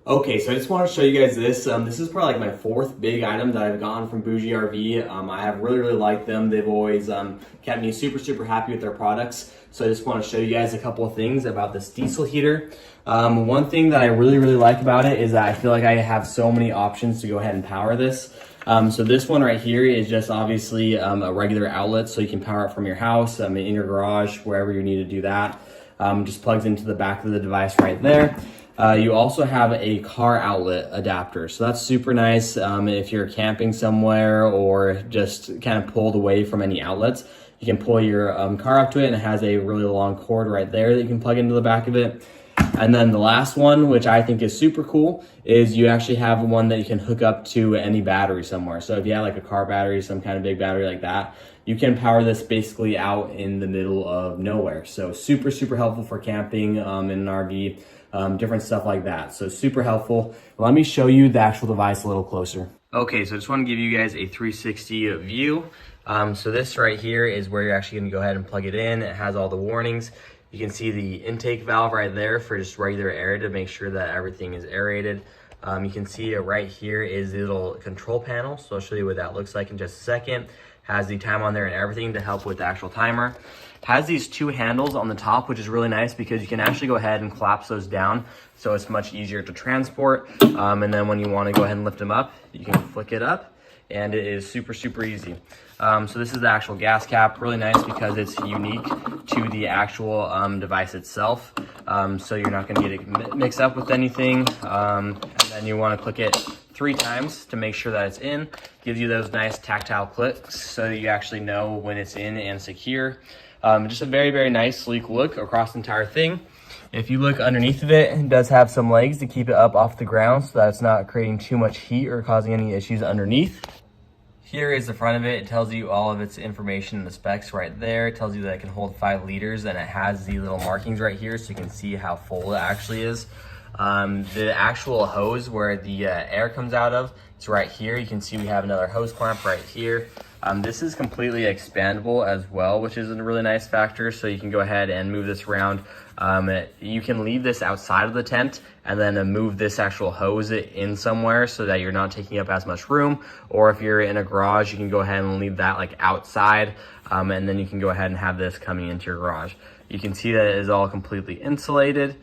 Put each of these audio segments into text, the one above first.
Okay, so I just want to show you guys this. This is probably like my fourth big item that I've gotten from BougeRV. I have really liked them. They've always kept me super happy with their products. So I just want to show you guys a couple of things about this diesel heater. One thing that I really like about it is that I feel like I have so many options to go ahead and power this. So this one right here is just obviously a regular outlet, so you can power it from your house, in your garage, wherever you need to do that. Just plugs into the back of the device right there. You also have a car outlet adapter, so that's super nice if you're camping somewhere or just kind of pulled away from any outlets. You can pull your car up to it, and it has a really long cord right there that you can plug into the back of it. And then the last one, which I think is super cool, is you actually have one that you can hook up to any battery somewhere. So if you have like a car battery, some kind of big battery like that, you can power this basically out in the middle of nowhere. So super helpful for camping in an RV. Different stuff like that. So super helpful. Let me show you the actual device a little closer. Okay, so I just want to give you guys a 360 view. So this right here is where you're actually going to go ahead and plug it in. It has all the warnings. You can see the intake valve right there for just regular air to make sure that everything is aerated. You can see it right here is the little control panel. So I'll show you what that looks like in just a second. Has the time on there and everything to help with the actual timer. Has these two handles on the top, which is really nice because you can actually go ahead and collapse those down, so it's much easier to transport. And then when you want to go ahead and lift them up, you can flick it up, and it is super easy. So this is the actual gas cap, really nice because it's unique to the actual device itself. So you're not going to get it mixed up with anything. And then you want to click it 3 times to make sure that it's in. Gives you those nice tactile clicks so that you actually know when it's in and secure. Just a very nice sleek look across the entire thing. If you look underneath of it, it does have some legs to keep it up off the ground so that it's not creating too much heat or causing any issues underneath. Here is the front of it. It tells you all of its information and the specs right there. It tells you that it can hold 5 liters, and it has the little markings right here so you can see how full it actually is. The actual hose where the air comes out of, it's right here. You can see we have another hose clamp right here. This is completely expandable as well, which is a really nice factor. So you can go ahead and move this around. You can leave this outside of the tent and then move this actual hose in somewhere so that you're not taking up as much room. Or if you're in a garage, you can go ahead and leave that like outside, and then you can go ahead and have this coming into your garage. You can see that it is all completely insulated,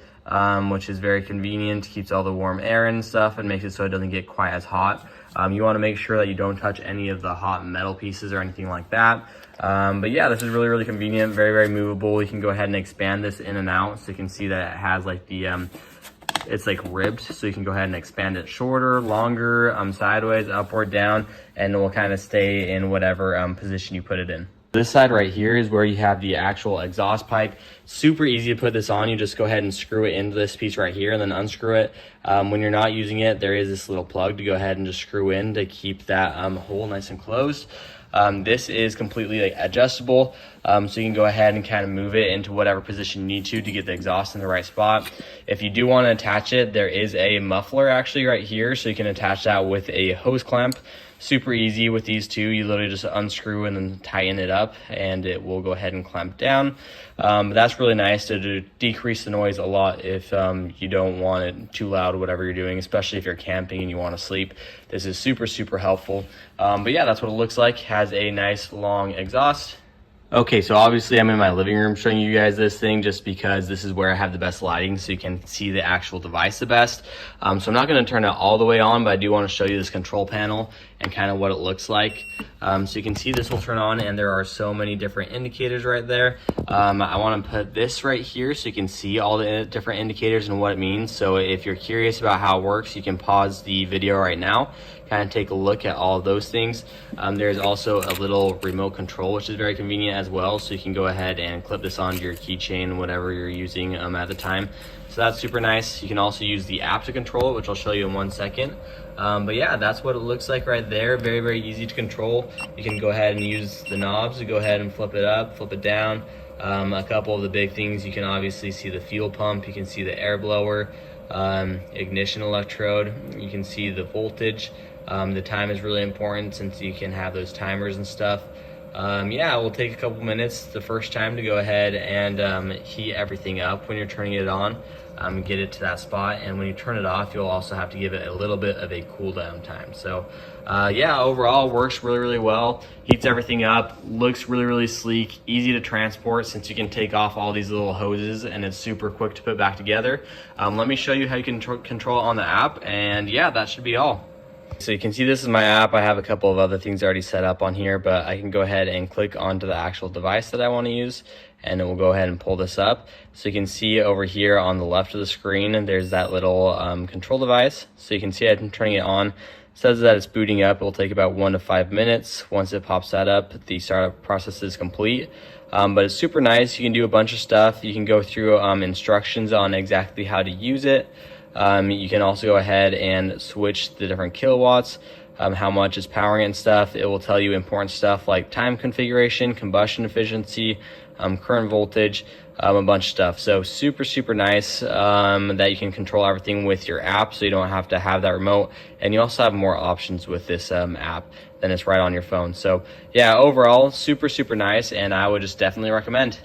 which is very convenient. Keeps all the warm air and stuff and makes it so it doesn't get quite as hot. You want to make sure that you don't touch any of the hot metal pieces or anything like that. But yeah, this is really convenient, very movable. You can go ahead and expand this in and out, so you can see that it has like the it's like ribbed, so you can go ahead and expand it shorter, longer, sideways, upward, down, and it will kind of stay in whatever position you put it in. This side right here is where you have the actual exhaust pipe. Super easy to put this on. You just go ahead and screw it into this piece right here and then unscrew it. When you're not using it, there is this little plug to go ahead and just screw in to keep that hole nice and closed. This is completely adjustable, so you can go ahead and kind of move it into whatever position you need to get the exhaust in the right spot. If you do want to attach it, there is a muffler actually right here, so you can attach that with a hose clamp. Super easy with these two. You literally just unscrew and then tighten it up, and it will go ahead and clamp down. That's really nice to decrease the noise a lot if you don't want it too loud or whatever you're doing, especially if you're camping and you want to sleep. This is super helpful. But yeah, that's what it looks like. Has a nice long exhaust. Okay, so obviously I'm in my living room showing you guys this thing just because this is where I have the best lighting so you can see the actual device the best. So I'm not going to turn it all the way on, but I do want to show you this control panel and kind of what it looks like. So you can see this will turn on, and there are so many different indicators right there. I want to put this right here so you can see all the different indicators and what it means. So if you're curious about how it works, you can pause the video right now, kind of take a look at all of those things. There's also a little remote control, which is very convenient as well. So you can go ahead and clip this onto your keychain, whatever you're using at the time. So that's super nice. You can also use the app to control it, which I'll show you in 1 second. But yeah, that's what it looks like right there. Very easy to control. You can go ahead and use the knobs to go ahead and flip it up, flip it down. A couple of the big things, you can obviously see the fuel pump, you can see the air blower, ignition electrode, you can see the voltage. The time is really important since you can have those timers and stuff. Yeah, it will take a couple minutes the first time to go ahead and heat everything up when you're turning it on. Get it to that spot, and when you turn it off, you'll also have to give it a little bit of a cool down time. So yeah, overall works really well, heats everything up, looks really sleek, easy to transport since you can take off all these little hoses, and it's super quick to put back together. Let me show you how you can control it on the app, and yeah, that should be all. So you can see this is my app. I have a couple of other things already set up on here, but I can go ahead and click onto the actual device that I want to use, and it will go ahead and pull this up. So you can see over here on the left of the screen, there's that little control device. So you can see I'm turning it on. It says that it's booting up. It will take about 1 to 5 minutes. Once it pops that up, the startup process is complete. But it's super nice. You can do a bunch of stuff. You can go through instructions on exactly how to use it. You can also go ahead and switch the different kilowatts, how much it's powering and stuff. It will tell you important stuff like time configuration, combustion efficiency, current voltage, a bunch of stuff. So super nice that you can control everything with your app, so you don't have to have that remote. And you also have more options with this app than it's right on your phone. So yeah, overall super nice, and I would just definitely recommend.